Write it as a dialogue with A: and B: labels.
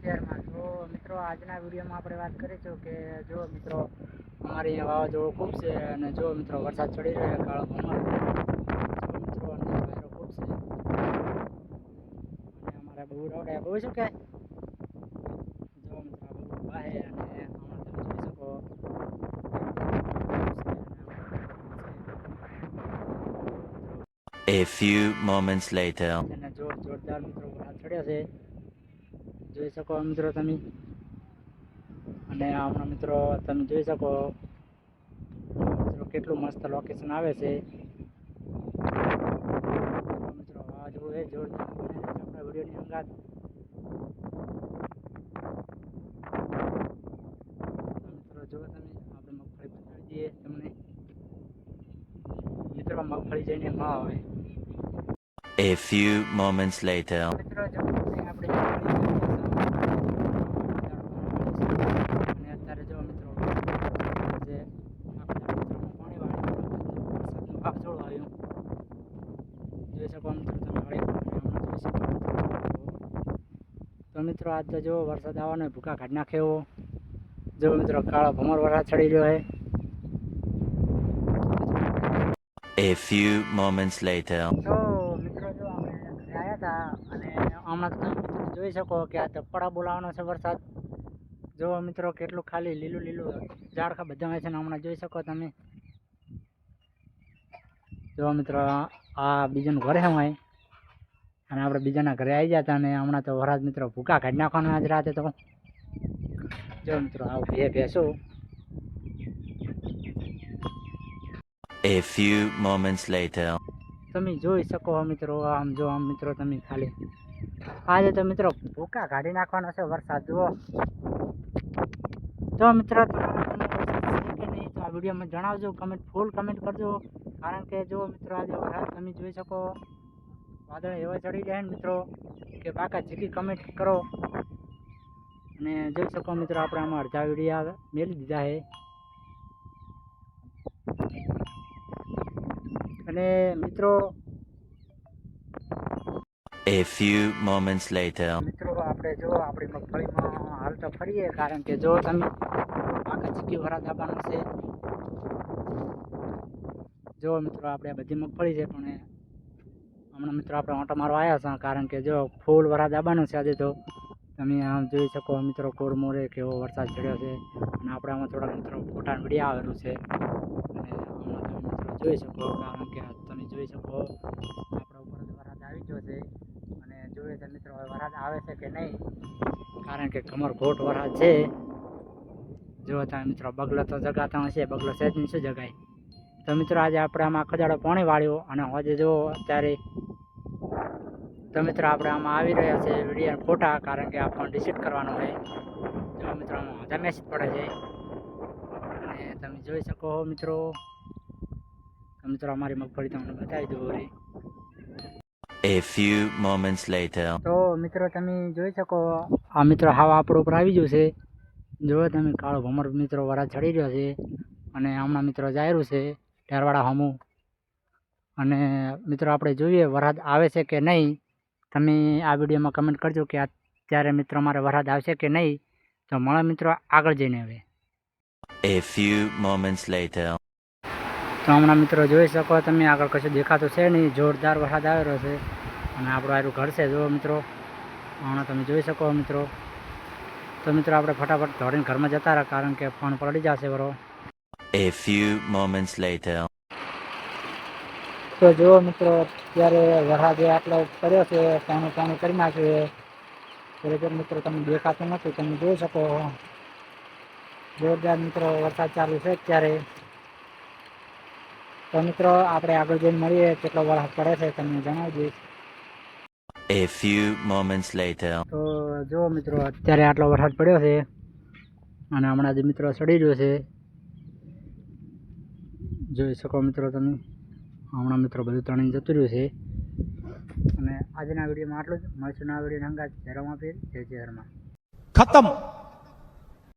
A: શહેરમાં. તો મિત્રો આજના વિડીયોમાં આપણે વાત કરીશું કે જો મિત્રો અમારી અહીંયા વાવાઝોડું ખૂબ છે અને જો મિત્રો વરસાદ ચડી રહ્યો કાળો ભમર જો મિત્રો અને વાયરો ખૂબ છે અને અમારા બહુ રવડે બહુ શું કહે જો મિત્રો આ બહુ વાહે અને હમણાં તમે જોઈ શકો
B: A few moments later.
A: અને જોરદાર મિત્રો વરસાદ ચડ્યો છે જોઈ શકો મિત્રો તમે અને હમણાં મિત્રો તમે જોઈ શકો મિત્રો કેટલું મસ્ત લોકેશન આવે છે મિત્રો વાવાઝોડું એ જોરદાર બને છે આપણા વિડીયોની અંગાત મિત્રો જો તમે આપણે મગફળી બતાવી દઈએ તમને મિત્રો મગફળી જઈને ન આવે
B: A few moments later.
A: મિત્રો જો આપણે અત્યારે જો મિત્રો જે આપણા મિત્રોમાં પાણી વાળી વાવાઝોડું આવ્યું જોઈ શકો મિત્રો તમે હમણાં જોઈ શકો તો મિત્રો આજ તો જો વરસાદ આવવાનો ભૂકા કાઢી નાખે એવો જો મિત્રો કાળો ભમર વરસાદ ચડી રહ્યો છે
B: A few moments later.
A: તો મિત્રો જો આપણે ઘરે આવ્યા હતા અને હમણાં તમે મિત્રો જોઈ શકો કે આ તપડા બોલાવવાનો છે વરસાદ જો મિત્રો કેટલું ખાલી લીલું લીલું ઝાડખા બધા હોય છે ને હમણાં જોઈ શકો તમે જો મિત્રો આ બીજાનું ઘરે હોય અને આપણે બીજાના ઘરે આવી જતા અને હમણાં તો વરસાદ મિત્રો ભૂકા કાઢી નાખવાના આજ રાતે તો જો મિત્રો આવું ભેંસું
B: A few moments later.
A: તમે જોઈ શકો મિત્રો આમ જો આમ મિત્રો તમે ખાલી આજે તો મિત્રો ભૂકા કાઢી નાખવાનો છે વરસાદ જુઓ તો મિત્રો તમારા કે નહીં તો આ વિડીયોમાં જણાવજો ફૂલ કમેન્ટ કરજો કારણ કે જો મિત્રો આજે વરસાદ તમે જોઈ શકો વાદળ એવા ચડી જાય ને મિત્રો કે બાકા ચીકી કમેન્ટ કરો અને જોઈ શકો મિત્રો આપણે આમાં અડધા વિડીયો મેળવી દીધા છે અને મિત્રો
B: A few moments later.
A: મિત્રો આપણે જો આપણી મગફળીમાં હાલ તો ફરીએ કારણ કે જો તમે આખા ચીકી વરસાદ આવવાનો છે જો મિત્રો આપણે બધી મગફળી છે પણ હમણાં મિત્રો આપણે ઓટો મારવા આવ્યા છે કારણ કે જો ફૂલ વરસાદ આવવાનો છે આજે તો તમે આમ જોઈ શકો મિત્રો કોરમોરે કેવો વરસાદ ચડ્યો છે અને આપણે આમાં થોડાક મિત્રો ફોટા વિડીયો આવેલું છે અને હમણાં તમે મિત્રો જોઈ શકો કારણ કે તમે જોઈ શકો આપણા ઉપર વરસાદ આવી ગયો છે અને જોઈએ છે મિત્રો વરસાદ આવે છે કે નહીં કારણ કે કમર ઘોટ વરસાદ છે જો તમે મિત્રો બગલો તો જગાતા હશે બગલો છે જ નહીં શું જગાય તો મિત્રો આજે આપણે આમાં ખજાડો પાણી વાળ્યો અને આજે જો અત્યારે તો મિત્રો આપણે આમાં આવી રહ્યા છે વિડીયો ફોટા કારણ કે આ ફોન રિસીટ કરવાનો હોય જો મિત્રો આમાં બધા મેસેજ પડે છે અને તમે જોઈ શકો મિત્રો તો મિત્રો અમારી મગફળી તમને બતાવી દઉં વળી
B: A few moments later.
A: તો મિત્રો તમે જોઈ શકો આ મિત્રો હાવ આપણો ઉપર આવી ગયું છે જો તમે કાળો ભમર મિત્રો વરસાદ ચડી રહ્યો છે અને હમણાં મિત્રો જાયરું છે ઢેરવાડા હમું અને મિત્રો આપણે જોઈએ વરસાદ આવે છે કે નહીં તમે આ વિડીયોમાં કમેન્ટ કરજો કે અત્યારે મિત્રો મારે વરસાદ આવશે કે નહીં તો મળે મિત્રો આગળ જઈને હવે
B: A few moments later.
A: તો હમણાં મિત્રો જોઈ શકો તમે આગળ કશું દેખાતું છે નહીં જોરદાર વરસાદ આવી રહ્યો છે અને આપણું આરું ઘર છે જો મિત્રો હમણાં તમે જોઈ શકો મિત્રો તો મિત્રો આપણે ફટાફટ દોડીને ઘરમાં જતા રહ્યા કારણ કે ફોન પડી જશે બરો
B: A few moments later.
A: તો જુઓ મિત્રો અત્યારે વરસાદ આટલો પડ્યો છે પાણી કરી નાખ્યું ખરેખર મિત્રો તમે દેખાતું નથી તમે જોઈ શકો જોરદાર મિત્રો વરસાદ ચાલુ છે અત્યારે તો મિત્રો આપણે આગળ જઈને મળીએ કેટલો વરસાદ પડે છે તમને જણાવી દઈશ
B: A few moments later.
A: તો જો મિત્રો અત્યારે આટલો વરસાદ પડ્યો છે અને હમણાં જ મિત્રો ચડી રહ્યો છે જોઈ શકો મિત્રો તમે હમણાં મિત્રો બધું તણી જતું રહ્યું છે અને આજના વિડીયોમાં આટલું જ મળશું ના વિડીયો હંગાત જય રમાપીર જય જય હરમા
C: खत्म।